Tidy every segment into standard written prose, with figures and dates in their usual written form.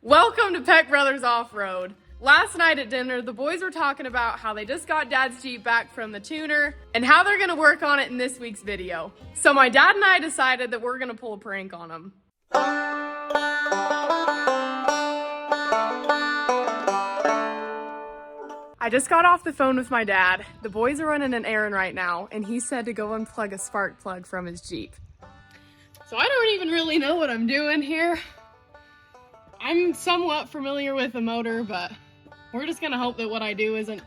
Welcome to Peck Brothers Off-Road. Last night at dinner, the boys were talking about how they just got Dad's Jeep back from the tuner and how they're gonna work on it in this week's video. So my dad and I decided that we're gonna pull a prank on them. I just got off the phone with my dad. The boys are running an errand right now, and he said to go unplug a spark plug from his Jeep. So I don't even really know what I'm doing here. I'm somewhat familiar with the motor, but we're just gonna hope that what I do isn't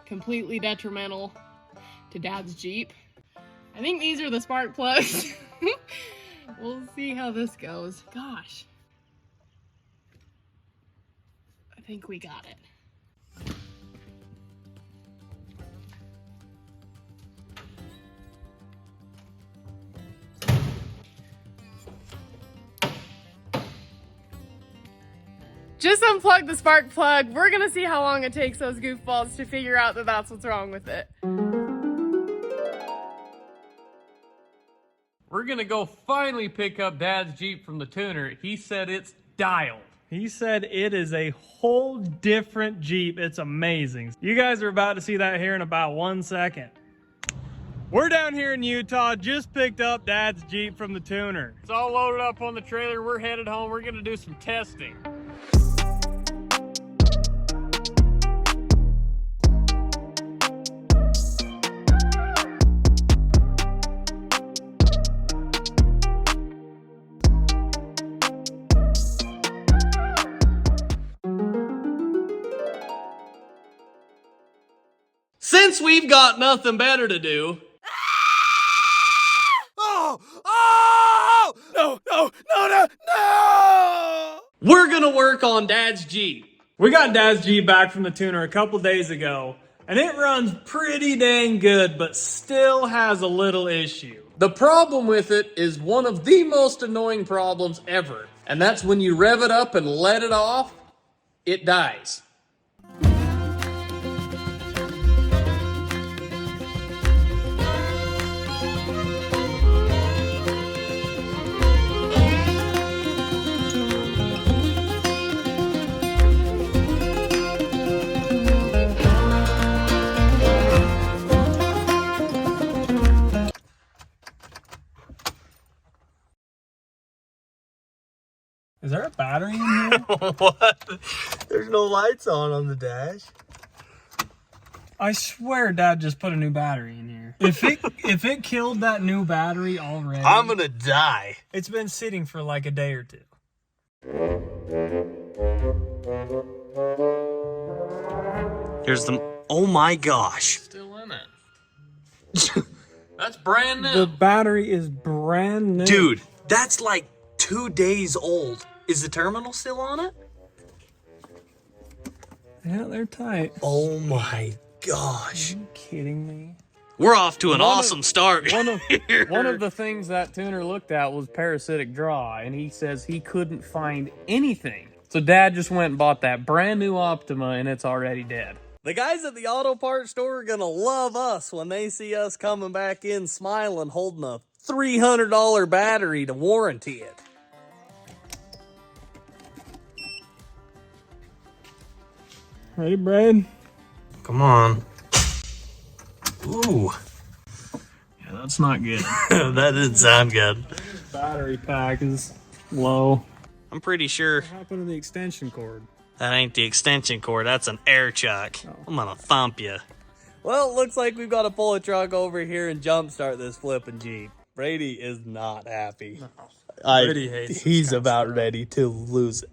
completely detrimental to Dad's Jeep. I think these are the spark plugs. We'll see how this goes. Gosh. I think we got it. Just unplug the spark plug. We're gonna see how long it takes those goofballs to figure out that that's what's wrong with it. We're gonna go finally pick up Dad's Jeep from the tuner. He said it's dialed. He said it is a whole different Jeep. It's amazing. You guys are about to see that here in about 1 second. We're down here in Utah, just picked up Dad's Jeep from the tuner. It's all loaded up on the trailer. We're headed home. We're gonna do some testing. Since we've got nothing better to do. No! We're gonna work on Dad's Jeep. We got Dad's Jeep back from the tuner a couple days ago, and it runs pretty dang good, but still has a little issue. The problem with it is one of the most annoying problems ever, and that's when you rev it up and let it off, it dies. Is there a battery in here? What? There's no lights on the dash. I swear Dad just put a new battery in here. If it killed that new battery already, I'm gonna die. It's been sitting for like a day or two. Here's the... Oh my gosh. Still in it. That's brand new. The battery is brand new. Dude, that's like 2 days old. Is the terminal still on it? Yeah, they're tight. Oh my gosh. Are you kidding me? We're off to an awesome start. One of the things that tuner looked at was parasitic draw, and he says he couldn't find anything. So Dad just went and bought that brand new Optima, and it's already dead. The guys at the auto parts store are gonna love us when they see us coming back in smiling, holding a $300 battery to warranty it. Ready, Brad? Come on. Ooh. Yeah, that's not good. That didn't sound good. Battery pack is low. I'm pretty sure What happened to the extension cord? that ain't the extension cord. That's an air chuck. I'm gonna thump you. Well, it looks like we've got to pull a truck over here and jumpstart this flipping Jeep. Brady is not happy. Brady hates He's about ready to lose it.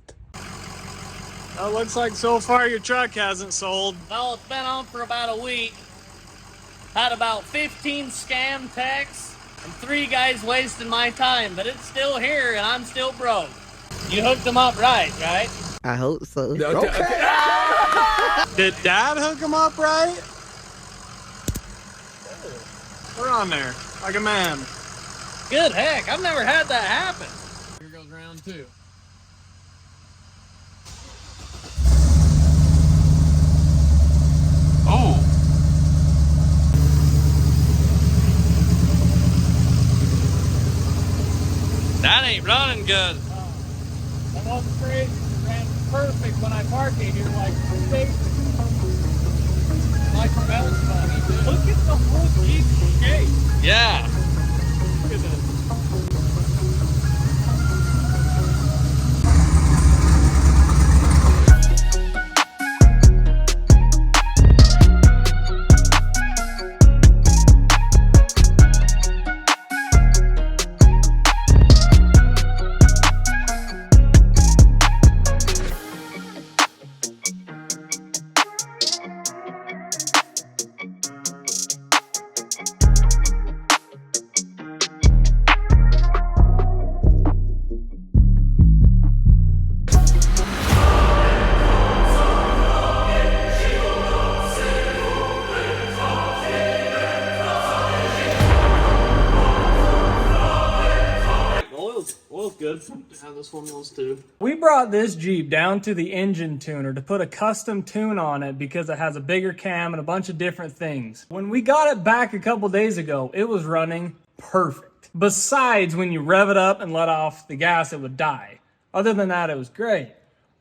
Well, looks like so far your truck hasn't sold. Well, it's been on for about a week. Had about 15 scam texts and 3 guys wasting my time, but it's still here and I'm still broke. You hooked them up right? I hope so. Okay. Did Dad hook him up right? We're on there, like a man. Good heck, I've never had that happen. Here goes round 2. Oh, That ain't running good. That wasn't crazy. Ran parking here like like a bounce buggy. Look at the whole Jeep shape. Yeah. Look at this. Oil's good. Yeah, this one was too. We brought this Jeep down to the engine tuner to put a custom tune on it because it has a bigger cam and a bunch of different things. When we got it back a couple days ago, it was running perfect. Besides, when you rev it up and let off the gas, it would die. Other than that, it was great.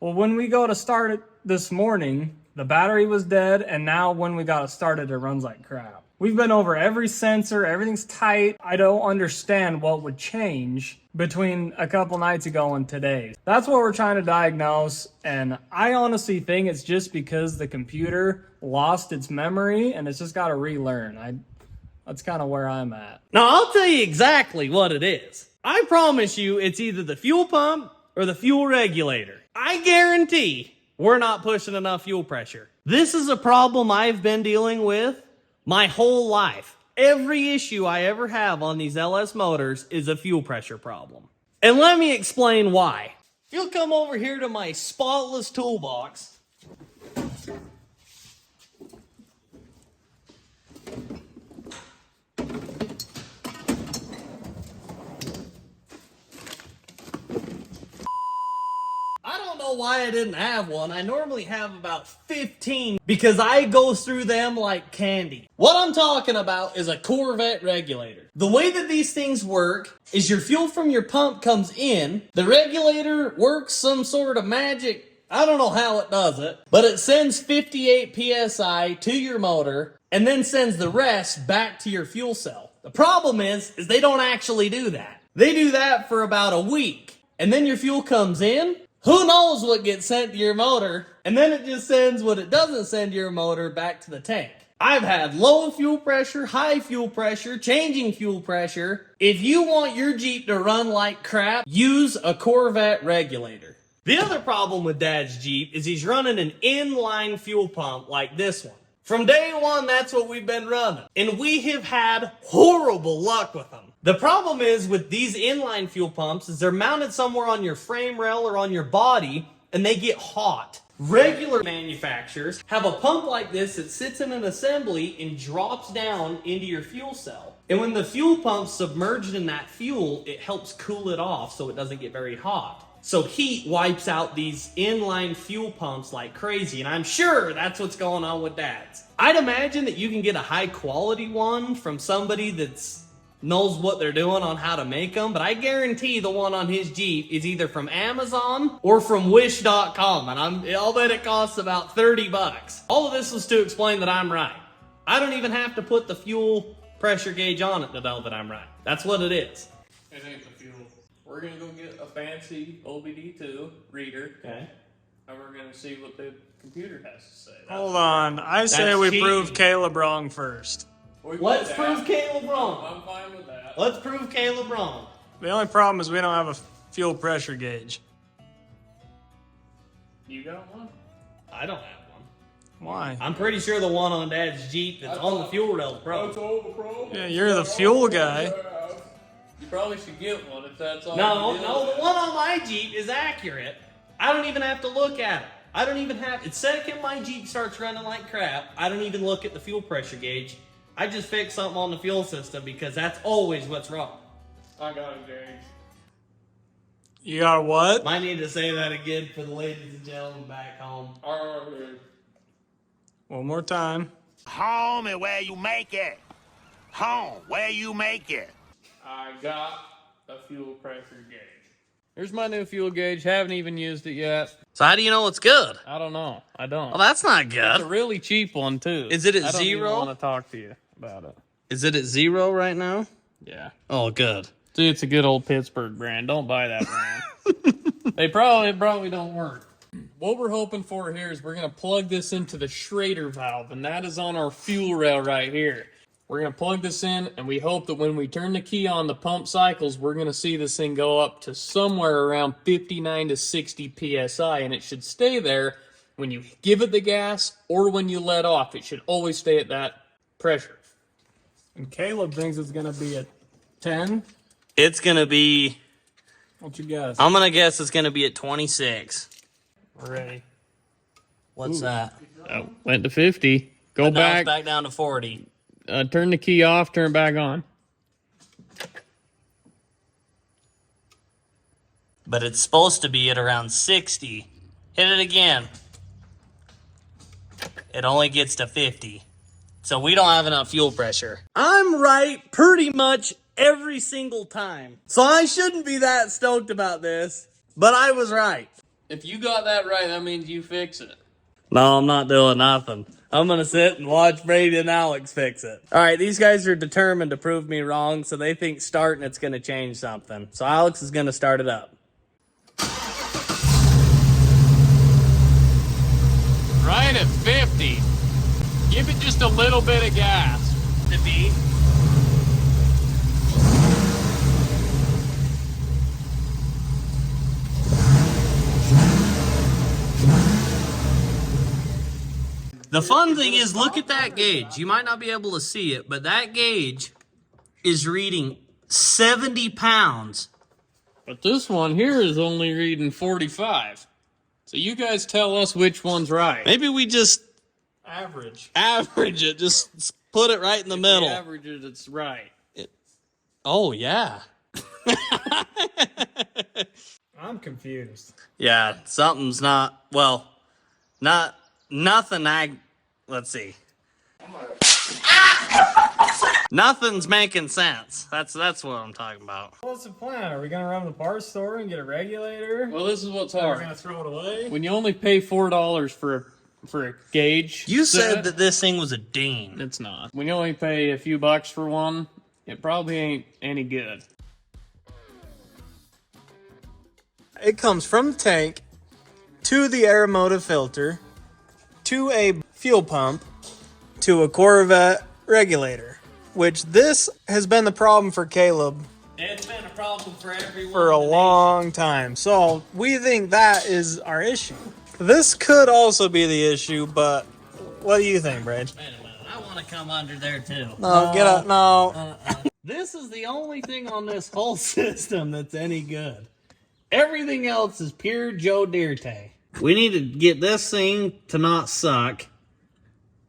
Well, when we go to start it this morning, the battery was dead, and now when we got it started, it runs like crap. We've been over every sensor, everything's tight. I don't understand what would change between a couple nights ago and today. That's what we're trying to diagnose, and I honestly think it's just because the computer lost its memory and it's just got to relearn. That's kind of where I'm at. Now, I'll tell you exactly what it is. I promise you it's either the fuel pump or the fuel regulator. I guarantee we're not pushing enough fuel pressure. This is a problem I've been dealing with my whole life. Every issue I ever have on these LS motors is a fuel pressure problem. And let me explain why. If you'll come over here to my spotless toolbox. I don't know why I didn't have one. I normally have about 15 because I go through them like candy. What I'm talking about is a Corvette regulator. The way that these things work is your fuel from your pump comes in, the regulator works some sort of magic, I don't know how it does it, but it sends 58 PSI to your motor and then sends the rest back to your fuel cell. The problem is they don't actually do that. They do that for about a week, and then your fuel comes in. Who knows what gets sent to your motor, and then it just sends what it doesn't send to your motor back to the tank. I've had low fuel pressure, high fuel pressure, changing fuel pressure. If you want your Jeep to run like crap, use a Corvette regulator. The other problem with Dad's Jeep is he's running an inline fuel pump like this one. From day one, that's what we've been running, and we have had horrible luck with them. The problem is with these inline fuel pumps is they're mounted somewhere on your frame rail or on your body, and they get hot. Regular manufacturers have a pump like this that sits in an assembly and drops down into your fuel cell. And when the fuel pump's submerged in that fuel, it helps cool it off so it doesn't get very hot. So heat wipes out these inline fuel pumps like crazy, and I'm sure that's what's going on with Dad's. I'd imagine that you can get a high quality one from somebody that's knows what they're doing on how to make them, but I guarantee the one on his Jeep is either from Amazon or from Wish.com, and I'll bet it costs about 30 bucks. All of this was to explain that I'm right. I don't even have to put the fuel pressure gauge on it to know that I'm right. That's what it is. It ain't the fuel. We're gonna go get a fancy OBD2 reader. Okay. And we're gonna see what the computer has to say. Hold on. I say That's we cheating. prove Caleb wrong first. Let's prove Caleb wrong. I'm fine with that. Let's prove Caleb wrong. The only problem is we don't have a fuel pressure gauge. You got one? I don't have one. Why? I'm pretty sure the one on Dad's Jeep that's on the fuel rail is broke. Yeah, you're the fuel guy. You probably should get one if that's all. No, you do. the one on my Jeep is accurate. I don't even have to look at it. I don't even have, it's second my Jeep starts running like crap, I don't even look at the fuel pressure gauge. I just fix something on the fuel system because that's always what's wrong. I got it, James. You got what? Might need to say that again for the ladies and gentlemen back home. One more time. Home is where you make it. Home, where you make it. I got a fuel pressure gauge. Here's my new fuel gauge. Haven't even used it yet. So how do you know it's good? I don't know. I don't. Well, that's not It's good. a really cheap one, too. Is it at I don't even 0? want to talk to you about it. Is it at 0 right now? Yeah. Oh, good. See, it's a good old Pittsburgh brand. Don't buy that brand. They probably don't work. What we're hoping for here is we're going to plug this into the Schrader valve, and that is on our fuel rail right here. We're going to plug this in, and we hope that when we turn the key on the pump cycles, we're going to see this thing go up to somewhere around 59 to 60 PSI, and it should stay there when you give it the gas or when you let off. It should always stay at that pressure. And Caleb thinks it's going to be at 10. It's going to be... What you guess? I'm going to guess it's going to be at 26. We're ready. What's that? Oh, went to 50. Go Now it's back. back down to 40. Turn the key off, turn it back on. But it's supposed to be at around 60. Hit it again. It only gets to 50. So we don't have enough fuel pressure. I'm right pretty much every single time. So I shouldn't be that stoked about this, but I was right. If you got that right, that means you fix it. No, I'm not doing nothing. I'm gonna sit and watch Brady and Alex fix it. All right, these guys are determined to prove me wrong, so they think starting it's gonna change something. So Alex is gonna start it up. Right at 50. Give it just a little bit of gas. To be. The fun thing is, look at that gauge. You might not be able to see it, but that gauge is reading 70 pounds. But this one here is only reading 45. So you guys tell us which one's right. Maybe we just Average. average it. Just put it right in the middle. Average it, it's right. Oh, yeah. I'm confused. Yeah, something's not, well, nothing, let's see. Nothing's making sense. That's what I'm talking about. What's the plan? Are we gonna run to the parts store and get a regulator? Well, this is what's Are we hard. gonna throw it away? When you only pay $4 for a gauge. You set, said that this thing was a ding. it's not. When you only pay a few bucks for one, it probably ain't any good. It comes from the tank to the air motive filter to a fuel pump to a Corvette regulator, which this has been the problem for Caleb It's been a problem for everyone. for a long time. So we think that is our issue. This could also be the issue, but what do you think, Brad? Wait a minute, I want to come under there too. No, get up. No. This is the only thing on this whole system that's any good. Everything else is pure Joe Dirte. We need to get this thing to not suck,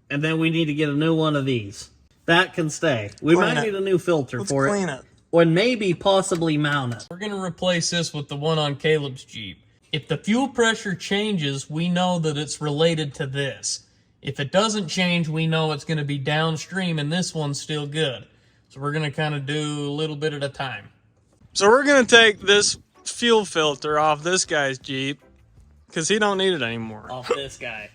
and then we need to get a new one of these. That can stay. We Clean might it. need a new filter Let's for clean it. it. Or maybe possibly mount it. We're gonna replace this with the one on Caleb's Jeep. If the fuel pressure changes, we know that it's related to this. If it doesn't change, we know it's gonna be downstream and this one's still good. So we're gonna kind of do a little bit at a time. So we're gonna take this fuel filter off this guy's Jeep because he don't need it anymore. Off this guy.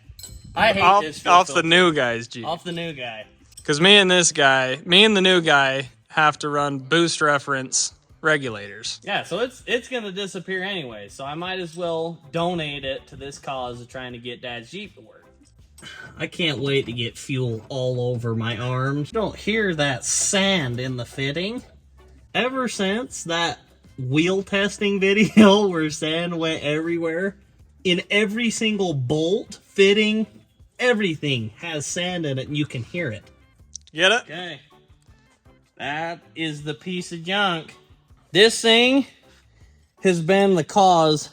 I hate this fuel Off the filter. new guy's Jeep. Off the new guy. Because me and the new guy have to run boost reference regulators. Yeah, so it's gonna disappear anyway, so I might as well donate it to this cause of trying to get Dad's Jeep to work. I can't wait to get fuel all over my arms. You don't hear that sand in the fitting. Ever since that wheel testing video where sand went everywhere, in every single bolt, fitting, everything has sand in it and you can hear it. Get it? Okay. That is the piece of junk. This thing has been the cause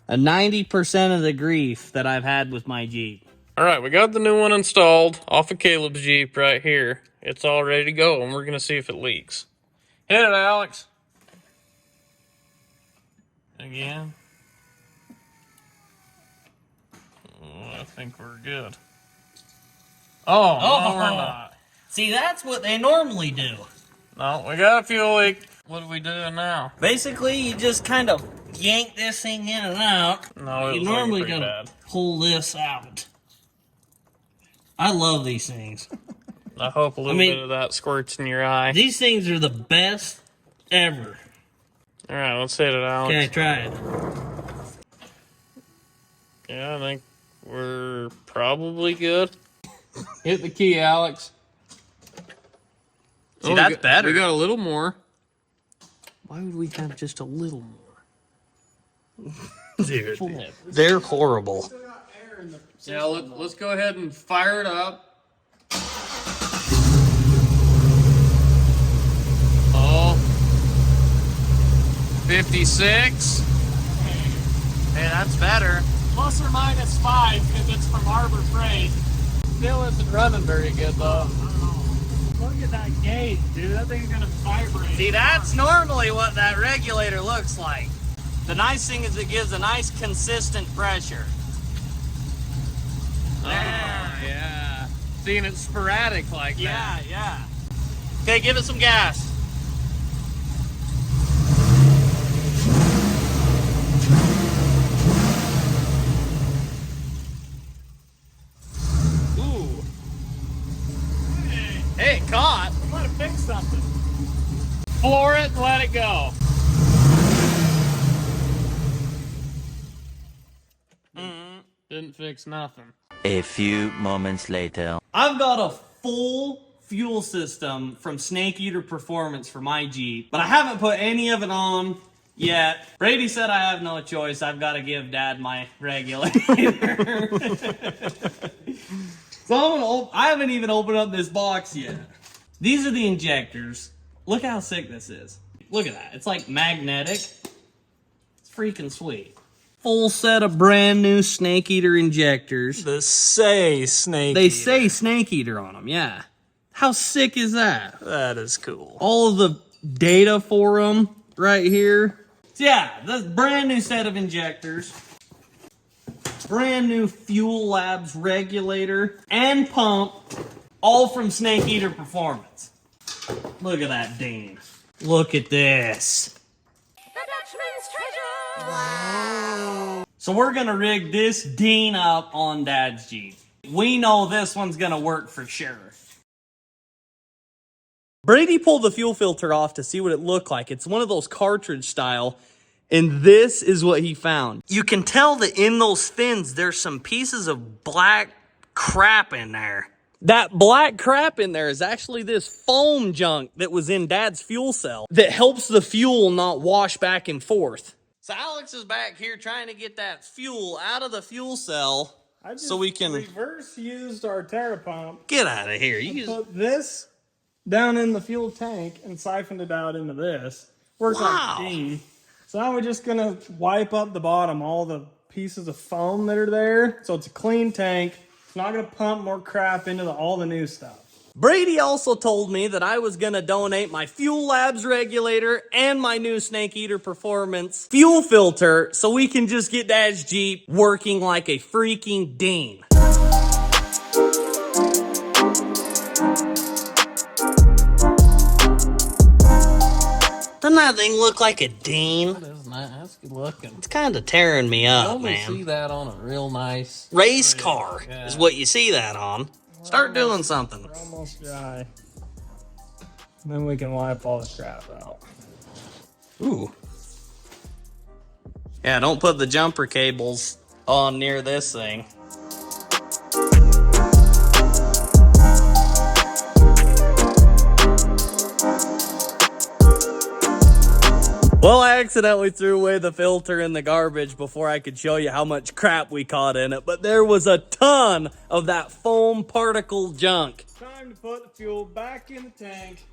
of 90% of the grief that I've had with my Jeep. All right, we got the new one installed off of Caleb's Jeep right here. It's all ready to go, and we're gonna see if it leaks. Hit it, Alex. Again. Oh, I think we're good. Oh, no, we're not. See, that's what they normally do. No, we got a fuel leak. What are we doing now? Basically, you just kind of yank this thing in and out. No, You it was normally pretty gotta bad. pull this out. I love these things. I hope a little bit of that squirts in your eye. These things are the best ever. All right, let's hit it out. Okay, try it. Yeah, I think we're probably good. Hit the key, Alex. See, that's better. We got a little more. Why would we have just a little more? Dude, they're horrible. Yeah, let's go ahead and fire it up. Oh, 56. Hey, that's better. Plus or minus 5 if it's from Harbor Freight. Still isn't running very good though. Look at that gauge, dude. That thing's gonna vibrate. See, that's normally what that regulator looks like. The nice thing is it gives a nice consistent pressure. Oh, yeah. Seeing it sporadic like that. Yeah. Okay, give it some gas. Ooh. Hey, it caught. I might have fixed something. Floor it and let it go. Didn't fix nothing. A few moments later. I've got a full fuel system from Snake Eater Performance for my Jeep, but I haven't put any of it on yet. Brady said I have no choice. I've got to give Dad my regulator. So I haven't even opened up this box yet. These are the injectors. Look how sick this is. Look at that. It's like magnetic. It's freaking sweet. Full set of brand new Snake Eater injectors. They say Snake They say Snake Eater on them, yeah. How sick is that? That is cool. All of the data for them right here. So yeah, the brand new set of injectors. Brand new Fuel Labs regulator and pump. All from Snake Eater Performance. Look at that ding. Look at this. The Dutchman's treasure! Wow! So we're gonna rig this Dean up on Dad's Jeep. We know this one's gonna work for sure. Brady pulled the fuel filter off to see what it looked like. It's one of those cartridge style, and this is what he found. You can tell that in those fins, there's some pieces of black crap in there. That black crap in there is actually this foam junk that was in Dad's fuel cell that helps the fuel not wash back and forth. So Alex is back here trying to get that fuel out of the fuel cell so we can reverse used our Terra pump. get out of here. Put this down in the fuel tank and siphoned it out into this. Works Wow. like steam. So now we're just gonna wipe up the bottom, all the pieces of foam that are there. So it's a clean tank. It's not gonna pump more crap into all the new stuff. Brady also told me that I was gonna donate my Fuel Labs regulator and my new Snake Eater Performance fuel filter so we can just get Dad's Jeep working like a freaking Dean. Doesn't that thing look like a Dean? That's nice. That's good looking. It's kind of tearing me You up, only man. see that on a real nice Race car Yeah. is what you see that on. Start doing something. We're almost dry. And then we can wipe all the crap out. Ooh. Yeah, don't put the jumper cables on near this thing. Well, I accidentally threw away the filter in the garbage before I could show you how much crap we caught in it, but there was a ton of that foam particle junk. Time to put the fuel back in the tank.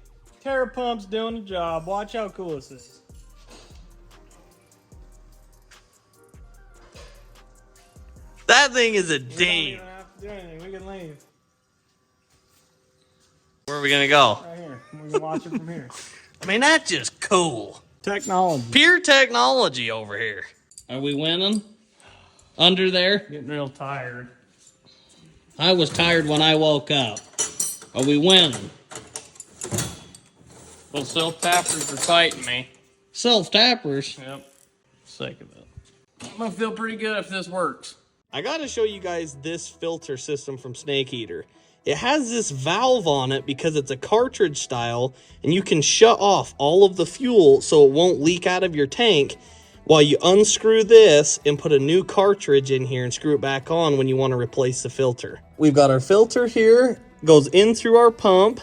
Terra pump's doing the job. Watch how cool this is. That thing is a We don't Dean. even have to do anything. We can leave. Where are we gonna go? Right here. We can watch it from here. I mean, that's just cool. Technology. Pure technology over here. Are we winning? Under there? Getting real tired. I was tired when I woke up. Are we winning? Well, self-tappers are fighting me. Self-tappers? Yep. sake of it. I'm gonna feel pretty good if this works. I gotta show you guys this filter system from Snake Eater. It has this valve on it because it's a cartridge style, and you can shut off all of the fuel so it won't leak out of your tank while you unscrew this and put a new cartridge in here and screw it back on when you want to replace the filter. We've got our filter here, goes in through our pump.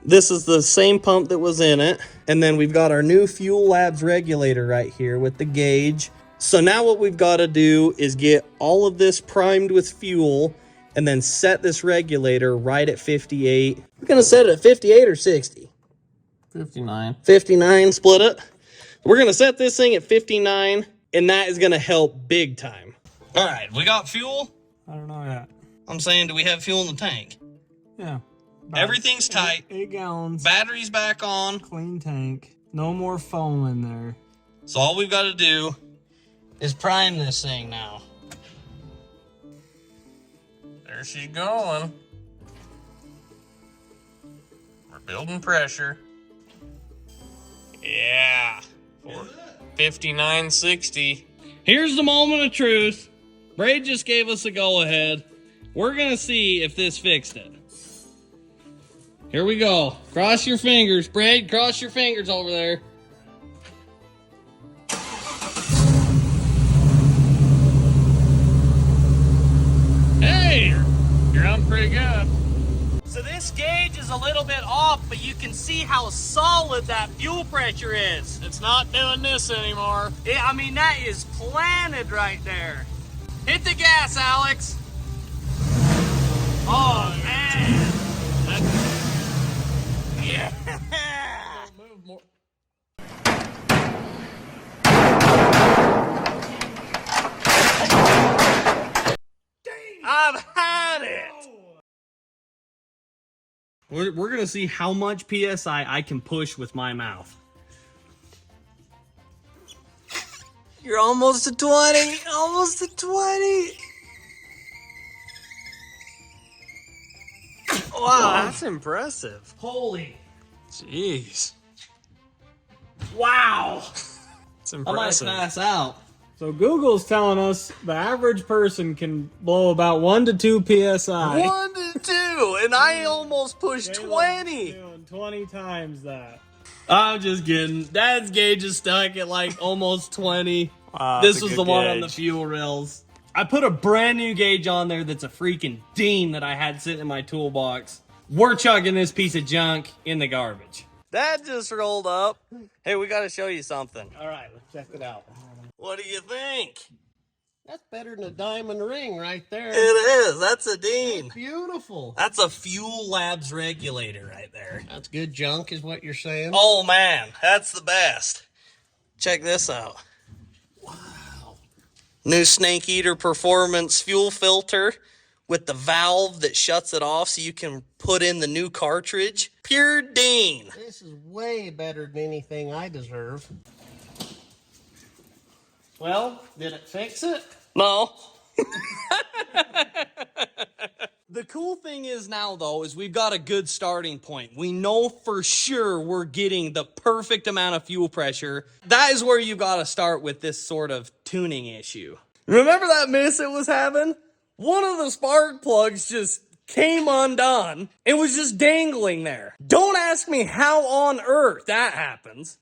This is the same pump that was in it. And then we've got our new Fuel Labs regulator right here with the gauge. So now what we've got to do is get all of this primed with fuel and then set this regulator right at 58. We're going to set it at 58 or 60? 59. 59, split it. We're going to set this thing at 59, and that is going to help big time. All right, we got fuel. I don't know yet. I'm saying, do we have fuel in the tank? Yeah. Everything's tight. 8 gallons. Battery's back on. Clean tank. No more foam in there. So all we've got to do is prime this thing now. There she's going. We're building pressure. Yeah. 59.60. Here's the moment of truth. Braid just gave us a go-ahead. We're going to see if this fixed it. Here we go. Cross your fingers, Braid. Cross your fingers over there. Hey! You're on pretty good. So this gauge is a little bit off, but you can see how solid that fuel pressure is. It's not doing this anymore. I mean, that is planted right there. Hit the gas, Alex. Oh, man. Yeah. Move more. I've had it. We're going to see how much PSI I can push with my mouth. You're almost to 20. Almost to 20. Wow, that's impressive. Holy. Jeez. Wow. It's I might impressive. pass out. So Google's telling us the average person can blow about 1 to 2 psi. 1 to 2, and I almost pushed 20. Doing 20 times that. I'm just kidding. Dad's gauge is stuck at like almost 20. Wow, This that's a was good the one on the gauge. fuel rails. I put a brand new gauge on there that's a freaking Dean that I had sitting in my toolbox. We're chugging this piece of junk in the garbage. Dad just rolled up. Hey, we got to show you something. All right, let's check it out. What do you think? That's better than a diamond ring right there. It is. That's a Dean. Beautiful. That's a Fuel Labs regulator right there. That's good junk is what you're saying? Oh, man. That's the best. Check this out. Wow. New Snake Eater Performance fuel filter with the valve that shuts it off so you can put in the new cartridge. Pure Dean. This is way better than anything I deserve. Well, did it fix it? No. The cool thing is now, though, is we've got a good starting point. We know for sure we're getting the perfect amount of fuel pressure. That is where you've got to start with this sort of tuning issue. Remember that miss it was having? One of the spark plugs just came undone and was just dangling there. Don't ask me how on earth that happens.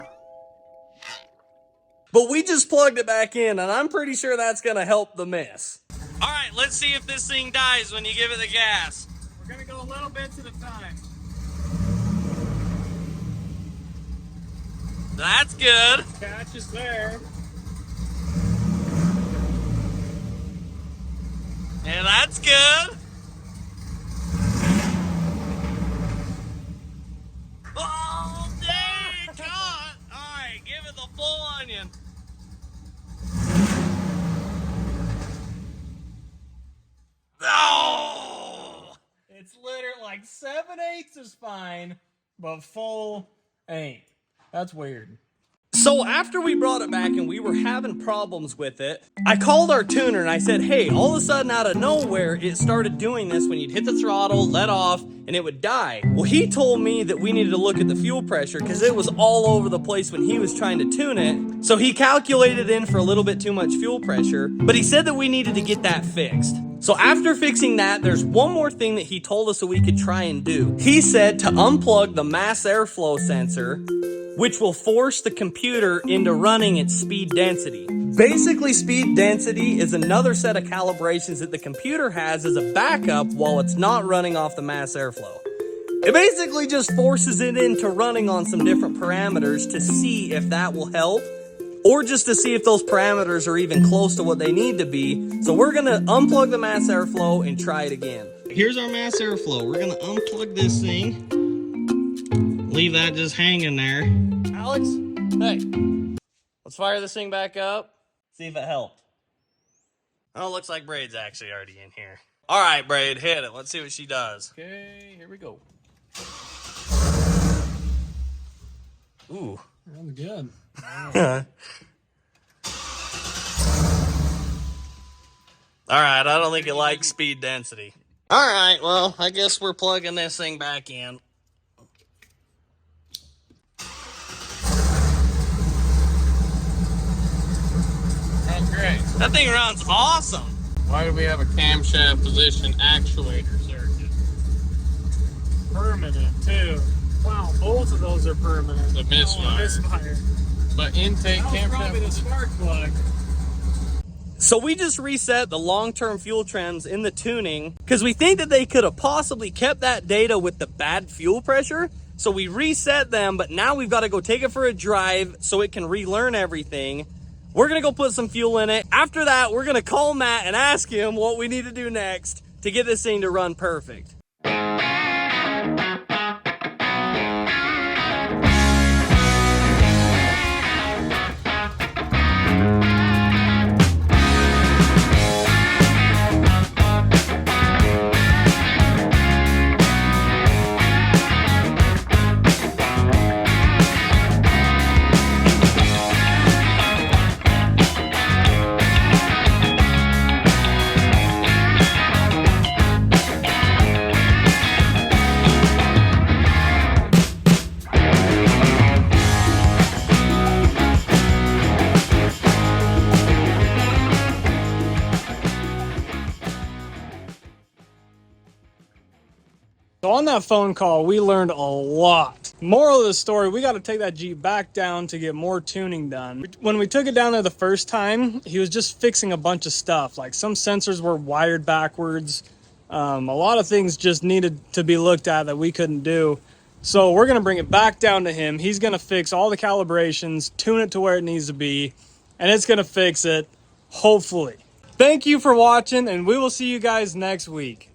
But we just plugged it back in, and I'm pretty sure that's going to help the miss. All right, let's see if this thing dies when you give it the gas. We're gonna go a little bit at a time. That's good. Catch is there. And that's good. Oh, dang, God. All right, give it the full onion. No! It's literally like 7/8 is fine, but full ain't. That's weird. So after we brought it back and we were having problems with it, I called our tuner and I said, hey, all of a sudden out of nowhere, it started doing this when you'd hit the throttle, let off, and it would die. Well, he told me that we needed to look at the fuel pressure because it was all over the place when he was trying to tune it. So he calculated in for a little bit too much fuel pressure, but he said that we needed to get that fixed. So after fixing that, there's one more thing that he told us that we could try and do. He said to unplug the mass airflow sensor, which will force the computer into running at speed density. Basically, speed density is another set of calibrations that the computer has as a backup while it's not running off the mass airflow. It basically just forces it into running on some different parameters to see if that will help, or just to see if those parameters are even close to what they need to be. So we're gonna unplug the mass airflow and try it again. Here's our mass airflow. We're gonna unplug this thing. Leave that just hanging there. Alex, hey, let's fire this thing back up. See if it helped. Oh, looks like Braid's actually already in here. All right, Braid, hit it. Let's see what she does. Okay, here we go. Ooh. That was good. All right, I don't think it likes speed density. All right, well, I guess we're plugging this thing back in. Sounds great. That thing runs awesome. Why do we have a camshaft position actuator circuit? Permanent too. Wow, both of those are permanent. The misfire. Misfire. But intake That was probably the camshaft. spark plug. So we just reset the long-term fuel trends in the tuning because we think that they could have possibly kept that data with the bad fuel pressure. So we reset them, but now we've got to go take it for a drive so it can relearn everything. We're going to go put some fuel in it. After that, we're going to call Matt and ask him what we need to do next to get this thing to run perfect. So on that phone call, we learned a lot. Moral of the story, we got to take that Jeep back down to get more tuning done. When we took it down there the first time, he was just fixing a bunch of stuff. Like some sensors were wired backwards. A lot of things just needed to be looked at that we couldn't do. So we're going to bring it back down to him. He's going to fix all the calibrations, tune it to where it needs to be, and it's going to fix it, hopefully. Thank you for watching, and we will see you guys next week.